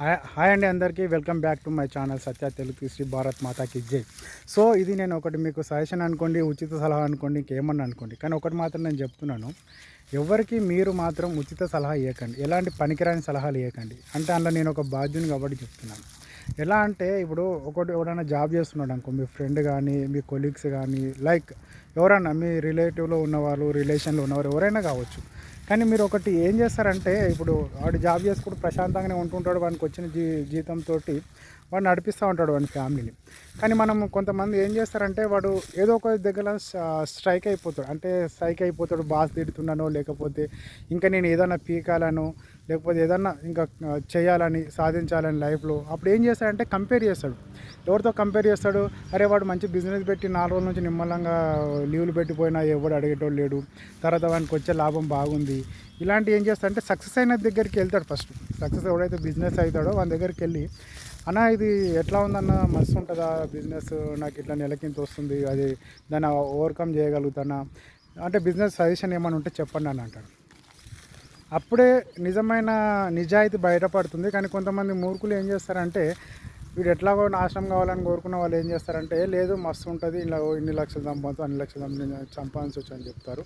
Hi అండి అందరికీ welcome back to my channel Satya Telugu Shri Bharat మాతాకి జై. సో ఇది నేను ఒకటి మీకు సజెషన్ అనుకోండి, ఉచిత సలహా అనుకోండి, ఇంకేమన్నా అనుకోండి, కానీ ఒకటి మాత్రం నేను చెప్తున్నాను. ఎవరికి మీరు మాత్రం ఉచిత సలహా ఇవ్వకండి, ఎలాంటి పనికిరాని సలహాలు ఇవ్వకండి. అంటే అందులో నేను ఒక బాధ్యుని కాబట్టి చెప్తున్నాను. ఎలా అంటే ఇప్పుడు ఎవరైనా జాబ్ చేస్తున్నాడు అనుకో, మీ ఫ్రెండ్ కానీ మీ కొలీగ్స్ కానీ, లైక్ ఎవరన్నా మీ రిలేటివ్లో ఉన్నవాళ్ళు, రిలేషన్లో ఉన్నవారు ఎవరైనా కావచ్చు. కానీ మీరు ఒకటి ఏం చేస్తారంటే, ఇప్పుడు వాడు జాబ్ చేసుకుంటూ ప్రశాంతంగానే ఉంటుంటాడు, వానికి వచ్చిన జీతంతో వాడు నడిపిస్తూ ఉంటాడు వాడి ఫ్యామిలీని. కానీ మనం కొంతమంది ఏం చేస్తారంటే, వాడు ఏదో ఒక దగ్గర స్ట్రైక్ అయిపోతాడు. అంటే స్ట్రైక్ అయిపోతాడు, బాస్ తిడుతున్నానో, లేకపోతే ఇంకా నేను ఏదైనా పీకాలను, లేకపోతే ఏదన్నా ఇంకా చేయాలని, సాధించాలని లైఫ్లో. అప్పుడు ఏం చేస్తాడంటే కంపేర్ చేస్తాడు. ఎవరితో కంపేర్ చేస్తాడు? అరే వాడు మంచి బిజినెస్ పెట్టి 4 రోజుల నుంచి నిమ్మలంగా లీవ్లు పెట్టిపోయినా ఎవడు అడిగేటోడు లేడు, తర్వాత వానికి వచ్చే లాభం బాగుంది. ఇలాంటి ఏం చేస్తాడంటే సక్సెస్ అయిన దగ్గరికి వెళ్తాడు. ఫస్ట్ సక్సెస్ ఎవడైతే బిజినెస్ అవుతాడో వాని దగ్గరికి వెళ్ళి, అన్న ఇది ఎట్లా ఉందన్న, మస్తు ఉంటుందా బిజినెస్, నాకు ఇట్లా నెలకింత వస్తుంది, అది దాన్ని ఓవర్కమ్ చేయగలుగుతానా, అంటే బిజినెస్ సజెషన్ ఏమైనా ఉంటే చెప్పండి అని అంటాడు. అప్పుడే నిజమైన నిజాయితీ బయటపడుతుంది. కానీ కొంతమంది మూర్ఖులు ఏం చేస్తారంటే, వీడు ఎట్లాగో నాశనం కావాలని కోరుకున్న వాళ్ళు ఏం చేస్తారంటే, లేదు మస్తు ఉంటుంది, ఇలా ఇన్ని లక్షలు సంపాదించు, అన్ని లక్షలు సంపాదించవచ్చు అని చెప్తారు.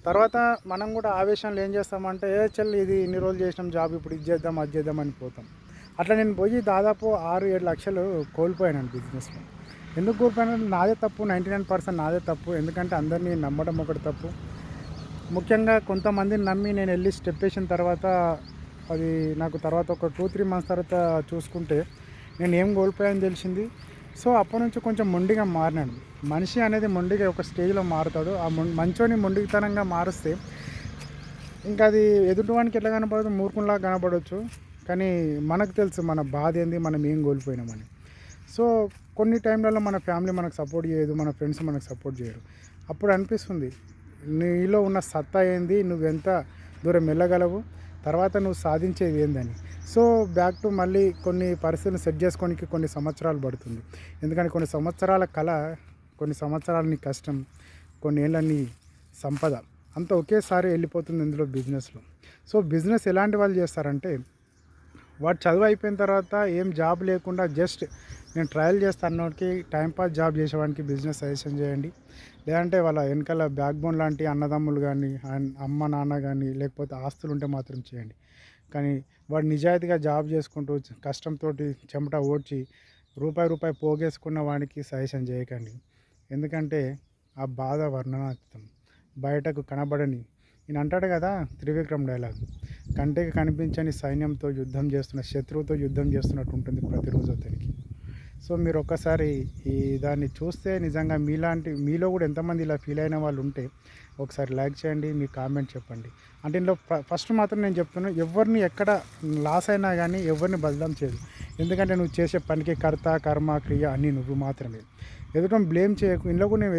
తర్వాత మనం కూడా ఆవేశంలో ఏం చేస్తామంటే, చల్ ఇది ఇన్ని రోజులు చేసినాం జాబ్, ఇప్పుడు ఇది చేద్దాం అది చేద్దాం అని పోతాం. అట్లా నేను పోయి దాదాపు 6-7 లక్షలు కోల్పోయాను బిజినెస్లో. ఎందుకు కోల్పోయాను? నాదే తప్పు, 99% నాదే తప్పు. ఎందుకంటే అందరినీ నమ్మడం ఒకటి తప్పు. ముఖ్యంగా కొంతమందిని నమ్మి నేను వెళ్ళి స్టెప్ వేసిన తర్వాత, అది నాకు తర్వాత ఒక 2-3 మంత్స్ తర్వాత చూసుకుంటే నేను ఏం కోల్పోయాని తెలిసింది. సో అప్పటి నుంచి కొంచెం మొండిగా మారినాను. మనిషి అనేది మొండిగా ఒక స్టేజ్లో మారుతాడు. ఆ మంచోని మొండితనంగా మారుస్తే ఇంకా అది ఎదుటివానికి ఎట్లా కనపడదు, మూర్ఖంలా కనపడవచ్చు. కానీ మనకు తెలుసు మన బాధ ఏంది, మనం ఏం కోల్పోయినామని. సో కొన్ని టైంలలో మన ఫ్యామిలీ మనకు సపోర్ట్ చేయదు, మన ఫ్రెండ్స్ మనకు సపోర్ట్ చేయరు. అప్పుడు అనిపిస్తుంది నీలో ఉన్న సత్తా ఏంది, నువ్వెంత దూరం వెళ్ళగలవు, తర్వాత నువ్వు సాధించేది ఏందని. సో బ్యాక్ టు మళ్ళీ కొన్ని పరిస్థితులను సెట్ చేసుకోనికి కొన్ని సంవత్సరాలు పడుతుంది. ఎందుకంటే కొన్ని సంవత్సరాల కళ, కొన్ని సంవత్సరాల నీ కష్టం, కొన్ని ఏళ్ళ నీ సంపద అంతా ఒకేసారి వెళ్ళిపోతుంది ఇందులో బిజినెస్లో. సో బిజినెస్ ఎలాంటి వాళ్ళు చేస్తారంటే, వాడు చదువు అయిపోయిన తర్వాత ఏం జాబ్ లేకుండా జస్ట్ నేను ట్రయల్ చేస్తాను అన్నోడికి, టైంపాస్ జాబ్ చేసేవాడికి బిజినెస్ సజెషన్ చేయండి. లేదంటే వాళ్ళ వెనకాల బ్యాక్ బోన్ లాంటి అన్నదమ్ములు కానీ, అమ్మ నాన్న కానీ, లేకపోతే ఆస్తులు ఉంటే మాత్రం చేయండి. కానీ వాడు నిజాయితీగా జాబ్ చేసుకుంటూ కష్టంతో చెమట ఓడ్చి రూపాయి పోగేసుకున్న వాడికి సజెషన్ చేయకండి. ఎందుకంటే ఆ బాధ వర్ణనాతీతం, బయటకు కనబడని. ఈయన అంటాడు కదా త్రివిక్రమ్ డైలాగ్, కంటికి కనిపించని సైన్యంతో యుద్ధం చేస్తున్న, శత్రువుతో యుద్ధం చేస్తున్నట్టు ఉంటుంది ప్రతిరోజు అతనికి. సో మీరు ఒక్కసారి ఈ దాన్ని చూస్తే నిజంగా మీలో కూడా ఎంతమంది ఇలా ఫీల్ అయిన వాళ్ళు ఉంటే ఒకసారి లైక్ చేయండి, మీ కామెంట్ చెప్పండి. అంటే ఇందులో ఫస్ట్ మాత్రం నేను చెప్తున్నాను, ఎవరిని ఎక్కడ లాస్ అయినా కానీ ఎవరిని బదనాం చేయదు. ఎందుకంటే నువ్వు చేసే పనికి కర్త కర్మ క్రియ అన్నీ నువ్వు మాత్రమే. ఎదుటోని బ్లేమ్ చేయకు. ఇందులో కూడా నేను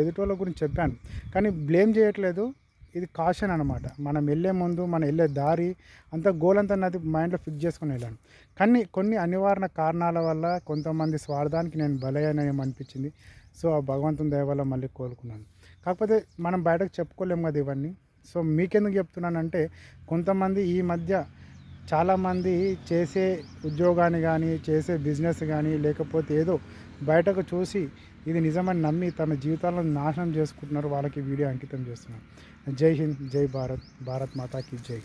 ఎదుటోళ్ళ గురించి చెప్పాను, కానీ బ్లేమ్ చేయట్లేదు. ఇది కాషన్ అనమాట. మనం వెళ్ళే ముందు మనం వెళ్ళే దారి అంతా గోల్ అంతా నాది మైండ్లో ఫిక్స్ చేసుకుని వెళ్ళాను. కానీ కొన్ని అనివార్య కారణాల వల్ల కొంతమంది స్వార్థానికి నేను బలయ్యానేమో అనిపించింది. సో ఆ భగవంతుని దయ వల్ల మళ్ళీ కోలుకున్నాను. కాకపోతే మనం బయటకు చెప్పుకోలేము కదా ఇవన్నీ. సో మీకెందుకు చెప్తున్నానంటే, కొంతమంది ఈ మధ్య చాలామంది చేసే ఉద్యోగాన్ని కానీ, చేసే బిజినెస్ కానీ, లేకపోతే ఏదో బయటకు చూసి ఇది నిజమని నమ్మి తమ జీవితాలను నాశనం చేసుకుంటున్నారు. వాళ్ళకి వీడియో అంకితం చేస్తున్నాను. జై హింద్, జై భారత్, భారత్ మాతాకి జై.